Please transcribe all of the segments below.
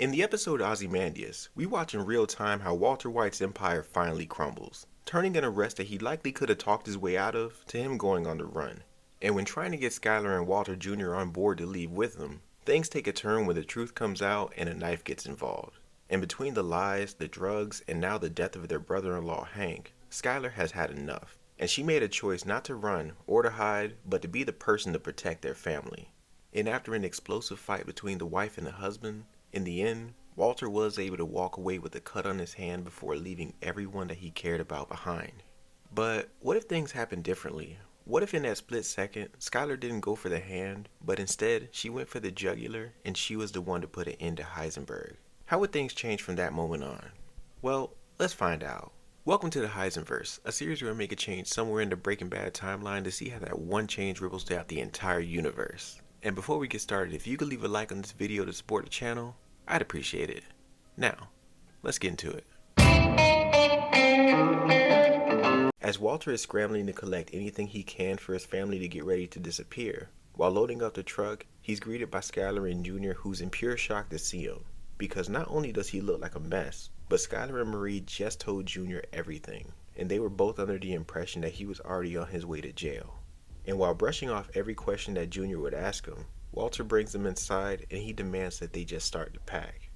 In the episode Ozymandias, we watch in real time how Walter White's empire finally crumbles, turning an arrest that he likely could have talked his way out of to him going on the run. And when trying to get Skyler and Walter Jr. on board to leave with them, things take a turn when the truth comes out and a knife gets involved. And between the lies, the drugs, and now the death of their brother-in-law Hank, Skyler has had enough, and she made a choice not to run or to hide, but to be the person to protect their family. And after an explosive fight between the wife and the husband, in the end, Walter was able to walk away with a cut on his hand before leaving everyone that he cared about behind. But what if things happened differently? What if in that split second, Skyler didn't go for the hand, but instead she went for the jugular and she was the one to put an end to Heisenberg? How would things change from that moment on? Well, let's find out. Welcome to the Heisenverse, a series where I make a change somewhere in the Breaking Bad timeline to see how that one change ripples throughout the entire universe. And before we get started, if you could leave a like on this video to support the channel, I'd appreciate it. Now, let's get into it. As Walter is scrambling to collect anything he can for his family to get ready to disappear, while loading up the truck, he's greeted by Skyler and Jr., who's in pure shock to see him. Because not only does he look like a mess, but Skyler and Marie just told Jr. everything, and they were both under the impression that he was already on his way to jail. And while brushing off every question that Jr. would ask him, Walter brings them inside and he demands that they just start to pack.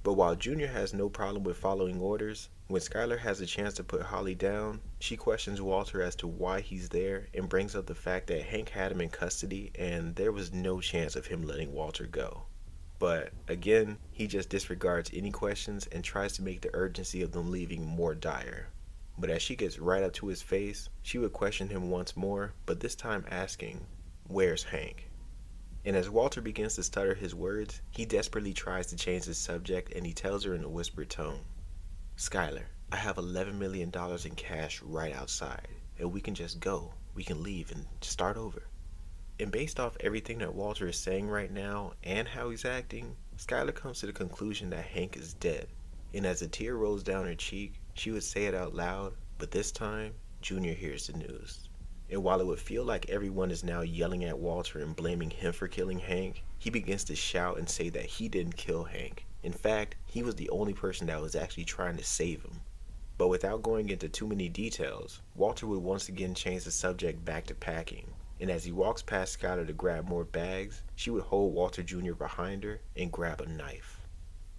But while Jr. has no problem with following orders, when Skyler has a chance to put Holly down, she questions Walter as to why he's there and brings up the fact that Hank had him in custody and there was no chance of him letting Walter go. But again, he just disregards any questions and tries to make the urgency of them leaving more dire. But as she gets right up to his face, she would question him once more, but this time asking, "Where's Hank?" And as Walter begins to stutter his words, he desperately tries to change the subject and he tells her in a whispered tone, "Skyler, I have $11 million in cash right outside, and we can just go. We can leave and start over." And based off everything that Walter is saying right now and how he's acting, Skyler comes to the conclusion that Hank is dead. And as a tear rolls down her cheek, she would say it out loud, but this time, Junior hears the news. And while it would feel like everyone is now yelling at Walter and blaming him for killing Hank, he begins to shout and say that he didn't kill Hank. In fact, he was the only person that was actually trying to save him. But without going into too many details, Walter would once again change the subject back to packing. And as he walks past Skyler to grab more bags, she would hold Walter Jr. behind her and grab a knife.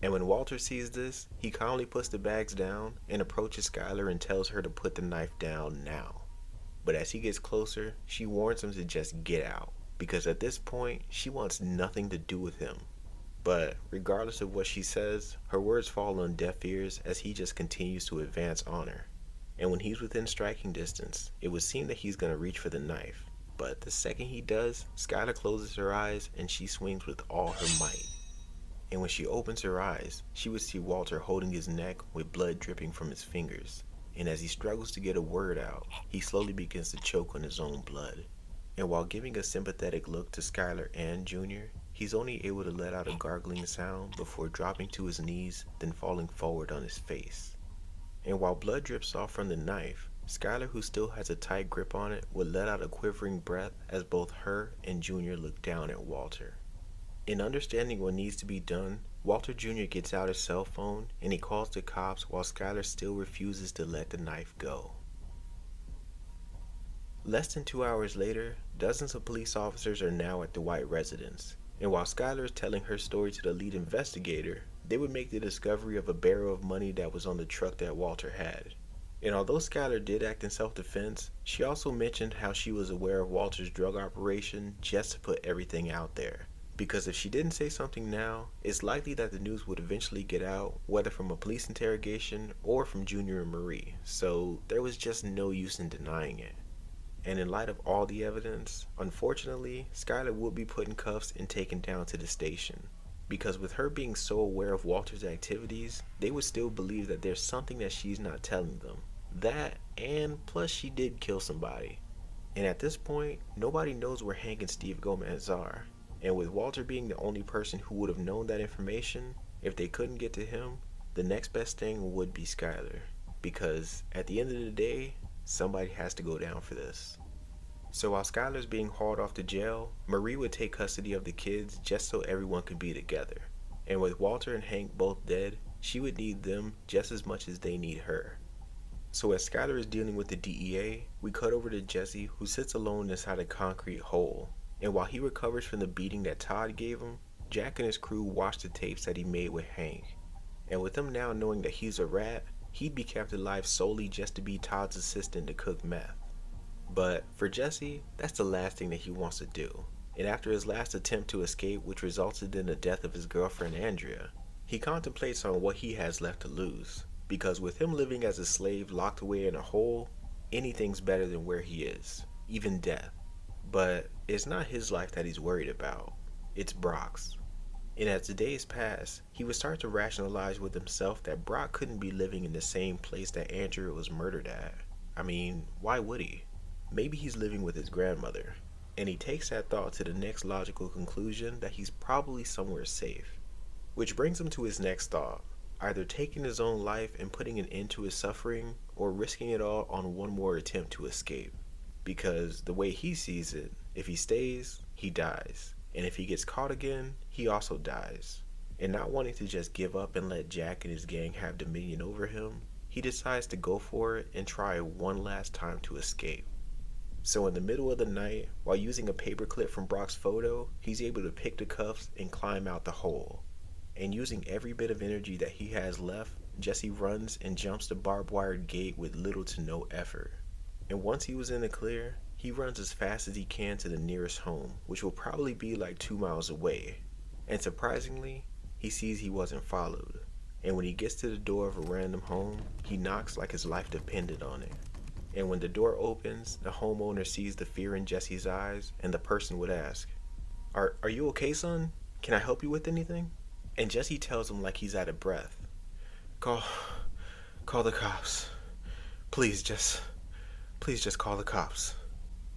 And when Walter sees this, he calmly puts the bags down and approaches Skyler and tells her to put the knife down now. But as he gets closer, she warns him to just get out, because at this point, she wants nothing to do with him. But regardless of what she says, her words fall on deaf ears as he just continues to advance on her. And when he's within striking distance, it would seem that he's going to reach for the knife. But the second he does, Skyler closes her eyes and she swings with all her might. And when she opens her eyes, she would see Walter holding his neck with blood dripping from his fingers. And as he struggles to get a word out, he slowly begins to choke on his own blood. And while giving a sympathetic look to Skyler and Jr., he's only able to let out a gargling sound before dropping to his knees, then falling forward on his face. And while blood drips off from the knife, Skyler, who still has a tight grip on it, would let out a quivering breath as both her and Jr. look down at Walter. In understanding what needs to be done, Walter Jr. gets out his cell phone and he calls the cops while Skyler still refuses to let the knife go. Less than 2 hours later, dozens of police officers are now at the White residence. And while Skyler is telling her story to the lead investigator, they would make the discovery of a barrel of money that was on the truck that Walter had. And although Skyler did act in self-defense, she also mentioned how she was aware of Walter's drug operation just to put everything out there. Because if she didn't say something now, it's likely that the news would eventually get out, whether from a police interrogation or from Junior and Marie, so there was just no use in denying it. And in light of all the evidence, unfortunately, Skyler would be put in cuffs and taken down to the station. Because with her being so aware of Walter's activities, they would still believe that there's something that she's not telling them. That, and plus she did kill somebody. And at this point, nobody knows where Hank and Steve Gomez are. And with Walter being the only person who would have known that information, if they couldn't get to him, the next best thing would be Skyler. Because at the end of the day, somebody has to go down for this. So while Skyler's being hauled off to jail, Marie would take custody of the kids just so everyone could be together. And with Walter and Hank both dead, she would need them just as much as they need her. So as Skyler is dealing with the DEA, we cut over to Jesse, who sits alone inside a concrete hole. And while he recovers from the beating that Todd gave him, Jack and his crew watch the tapes that he made with Hank. And with him now knowing that he's a rat, he'd be kept alive solely just to be Todd's assistant to cook meth. But for Jesse, that's the last thing that he wants to do. And after his last attempt to escape, which resulted in the death of his girlfriend Andrea, he contemplates on what he has left to lose. Because with him living as a slave locked away in a hole, anything's better than where he is, even death. But it's not his life that he's worried about, it's Brock's. And as the days pass, he would start to rationalize with himself that Brock couldn't be living in the same place that Andrea was murdered at. I mean, why would he? Maybe he's living with his grandmother. And he takes that thought to the next logical conclusion that he's probably somewhere safe. Which brings him to his next thought, either taking his own life and putting an end to his suffering, or risking it all on one more attempt to escape. Because the way he sees it, if he stays, he dies. And if he gets caught again, he also dies. And not wanting to just give up and let Jack and his gang have dominion over him, he decides to go for it and try one last time to escape. So in the middle of the night, while using a paperclip from Brock's photo, he's able to pick the cuffs and climb out the hole. And using every bit of energy that he has left, Jesse runs and jumps the barbed wire gate with little to no effort. And once he was in the clear, he runs as fast as he can to the nearest home, which will probably be like 2 miles away. And surprisingly, he sees he wasn't followed. And when he gets to the door of a random home, he knocks like his life depended on it. And when the door opens, the homeowner sees the fear in Jesse's eyes, and the person would ask, Are you okay, son? Can I help you with anything? And Jesse tells him like he's out of breath. Call the cops. Please just call the cops.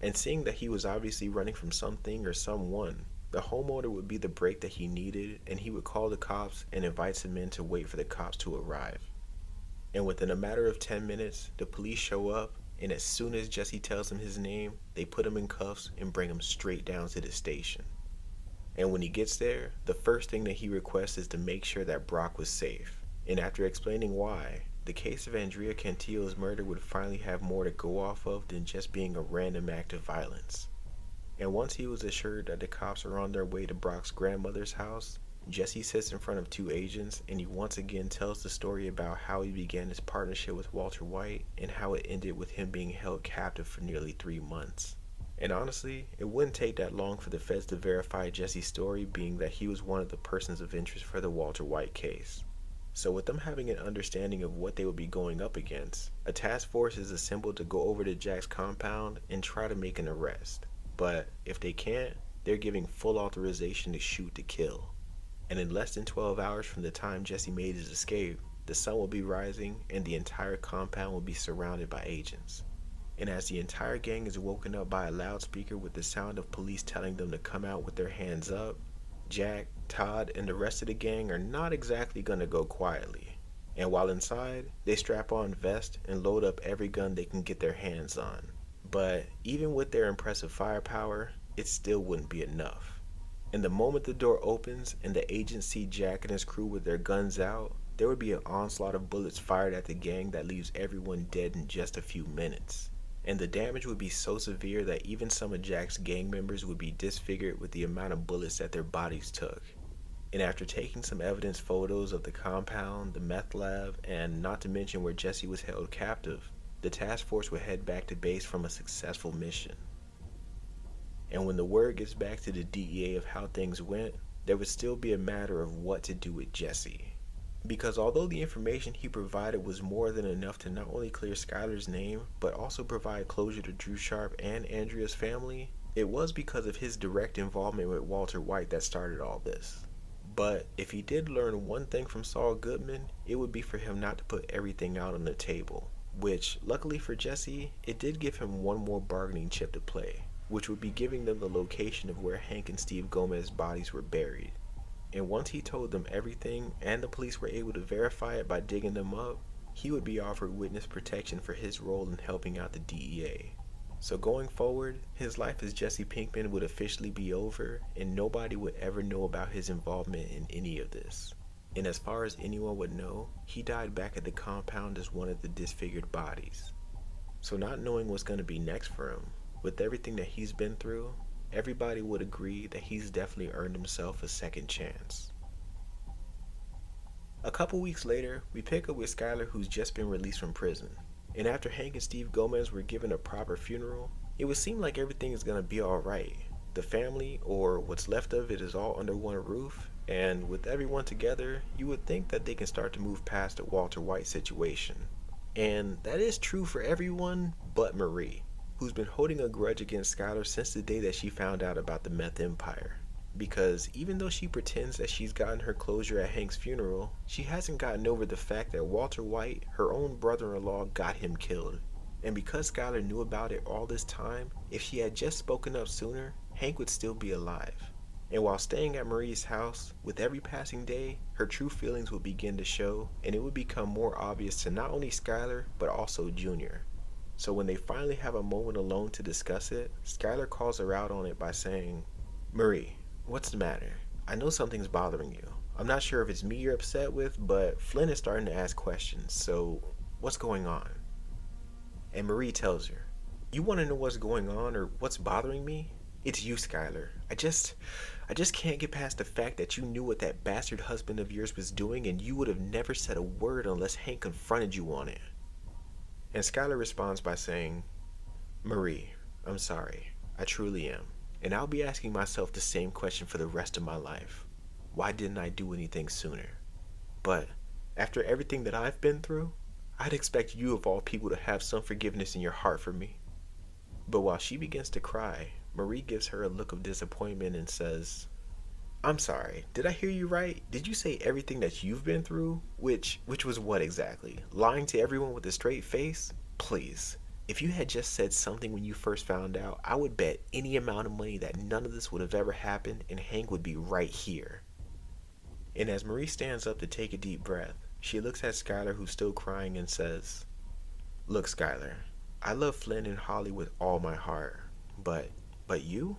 And seeing that he was obviously running from something or someone, the homeowner would be the break that he needed, and he would call the cops and invites him in to wait for the cops to arrive. And within a matter of 10 minutes, the police show up, and as soon as Jesse tells him his name, they put him in cuffs and bring him straight down to the station. And when he gets there, the first thing that he requests is to make sure that Brock was safe. And after explaining why, the case of Andrea Cantillo's murder would finally have more to go off of than just being a random act of violence. And once he was assured that the cops are on their way to Brock's grandmother's house, Jesse sits in front of 2 agents and he once again tells the story about how he began his partnership with Walter White and how it ended with him being held captive for nearly 3 months. And honestly, it wouldn't take that long for the feds to verify Jesse's story, being that he was one of the persons of interest for the Walter White case. So with them having an understanding of what they would be going up against, a task force is assembled to go over to Jack's compound and try to make an arrest. But if they can't, they're giving full authorization to shoot to kill. And in less than 12 hours from the time Jesse made his escape, the sun will be rising and the entire compound will be surrounded by agents. And as the entire gang is woken up by a loudspeaker with the sound of police telling them to come out with their hands up, Jack, Todd, and the rest of the gang are not exactly gonna go quietly. And while inside, they strap on vests and load up every gun they can get their hands on. But even with their impressive firepower, it still wouldn't be enough. And the moment the door opens and the agents see Jack and his crew with their guns out, there would be an onslaught of bullets fired at the gang that leaves everyone dead in just a few minutes. And the damage would be so severe that even some of Jack's gang members would be disfigured with the amount of bullets that their bodies took. And after taking some evidence photos of the compound, the meth lab, and not to mention where Jesse was held captive, the task force would head back to base from a successful mission. And when the word gets back to the DEA of how things went, there would still be a matter of what to do with Jesse. Because although the information he provided was more than enough to not only clear Skyler's name, but also provide closure to Drew Sharp and Andrea's family, it was because of his direct involvement with Walter White that started all this. But if he did learn one thing from Saul Goodman, it would be for him not to put everything out on the table. Which, luckily for Jesse, it did give him one more bargaining chip to play, which would be giving them the location of where Hank and Steve Gomez's bodies were buried. And once he told them everything and the police were able to verify it by digging them up, he would be offered witness protection for his role in helping out the DEA. So going forward, his life as Jesse Pinkman would officially be over, and nobody would ever know about his involvement in any of this. And as far as anyone would know, he died back at the compound as one of the disfigured bodies. So not knowing what's going to be next for him, with everything that he's been through, everybody would agree that he's definitely earned himself a second chance. A couple weeks later, we pick up with Skyler, who's just been released from prison. And after Hank and Steve Gomez were given a proper funeral, it would seem like everything is going to be alright. The family, or what's left of it, is all under one roof, and with everyone together, you would think that they can start to move past the Walter White situation. And that is true for everyone but Marie, who's been holding a grudge against Skyler since the day that she found out about the meth empire. Because even though she pretends that she's gotten her closure at Hank's funeral, she hasn't gotten over the fact that Walter White, her own brother-in-law, got him killed. And because Skyler knew about it all this time, if she had just spoken up sooner, Hank would still be alive. And while staying at Marie's house, with every passing day, her true feelings would begin to show, and it would become more obvious to not only Skyler, but also Junior. So when they finally have a moment alone to discuss it, Skyler calls her out on it by saying, "Marie, what's the matter? I know something's bothering you. I'm not sure if it's me you're upset with, but Flynn is starting to ask questions, so what's going on?" And Marie tells her, "You want to know what's going on or what's bothering me? It's you, Skyler. I just can't get past the fact that you knew what that bastard husband of yours was doing and you would have never said a word unless Hank confronted you on it." And Skyler responds by saying, "Marie, I'm sorry. I truly am. And I'll be asking myself the same question for the rest of my life. Why didn't I do anything sooner? But after everything that I've been through, I'd expect you of all people to have some forgiveness in your heart for me." But while she begins to cry, Marie gives her a look of disappointment and says, "I'm sorry, did I hear you right? Did you say everything that you've been through? Which was what exactly? Lying to everyone with a straight face? Please. If you had just said something when you first found out, I would bet any amount of money that none of this would have ever happened and Hank would be right here." And as Marie stands up to take a deep breath, she looks at Skyler, who's still crying, and says, "Look, Skyler, I love Flynn and Holly with all my heart, but you?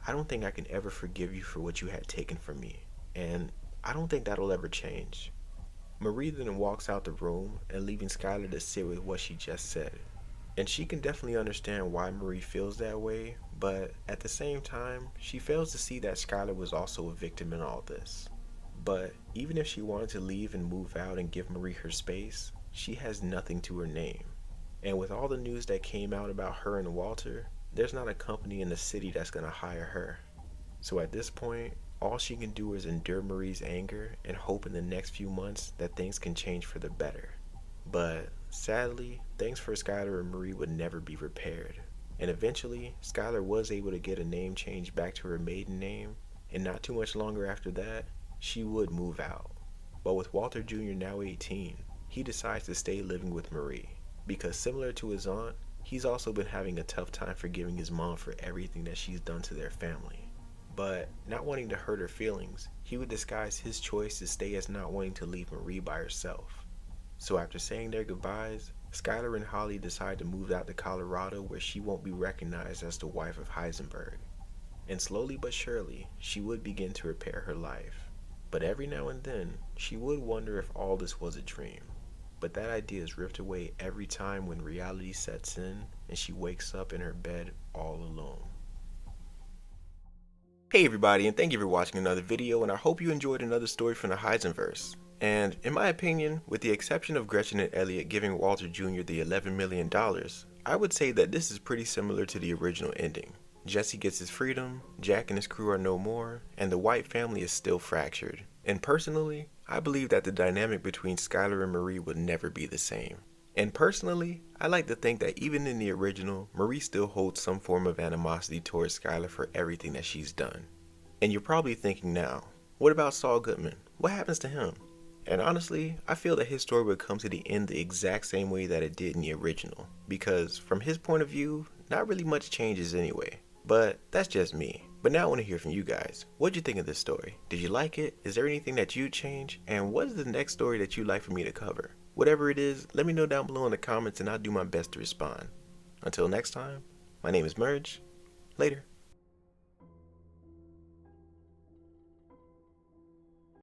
I don't think I can ever forgive you for what you had taken from me, and I don't think that'll ever change." Marie then walks out the room and leaving Skyler to sit with what she just said. And she can definitely understand why Marie feels that way, but at the same time, she fails to see that Skyler was also a victim in all this. But even if she wanted to leave and move out and give Marie her space, she has nothing to her name. And with all the news that came out about her and Walter, there's not a company in the city that's going to hire her. So at this point, all she can do is endure Marie's anger and hope in the next few months that things can change for the better. But sadly, things for Skyler and Marie would never be repaired. And eventually, Skyler was able to get a name change back to her maiden name, and not too much longer after that, she would move out. But with Walter Jr. now 18, he decides to stay living with Marie, because similar to his aunt, he's also been having a tough time forgiving his mom for everything that she's done to their family. But not wanting to hurt her feelings, he would disguise his choice to stay as not wanting to leave Marie by herself. So after saying their goodbyes, Skyler and Holly decide to move out to Colorado, where she won't be recognized as the wife of Heisenberg. And slowly but surely, she would begin to repair her life. But every now and then, she would wonder if all this was a dream. But that idea is ripped away every time when reality sets in and she wakes up in her bed all alone. Hey everybody, and thank you for watching another video, and I hope you enjoyed another story from the Heisenverse. And in my opinion, with the exception of Gretchen and Elliot giving Walter Jr. the $11 million, I would say that this is pretty similar to the original ending. Jesse gets his freedom, Jack and his crew are no more, and the White family is still fractured. And personally, I believe that the dynamic between Skyler and Marie would never be the same. And personally, I like to think that even in the original, Marie still holds some form of animosity towards Skyler for everything that she's done. And you're probably thinking now, what about Saul Goodman? What happens to him? And honestly, I feel that his story would come to the end the exact same way that it did in the original, because from his point of view, not really much changes anyway. But that's just me. But now I want to hear from you guys. What'd you think of this story? Did you like it? Is there anything that you'd change? And what is the next story that you'd like for me to cover? Whatever it is, let me know down below in the comments and I'll do my best to respond. Until next time, My name is Merge. Later.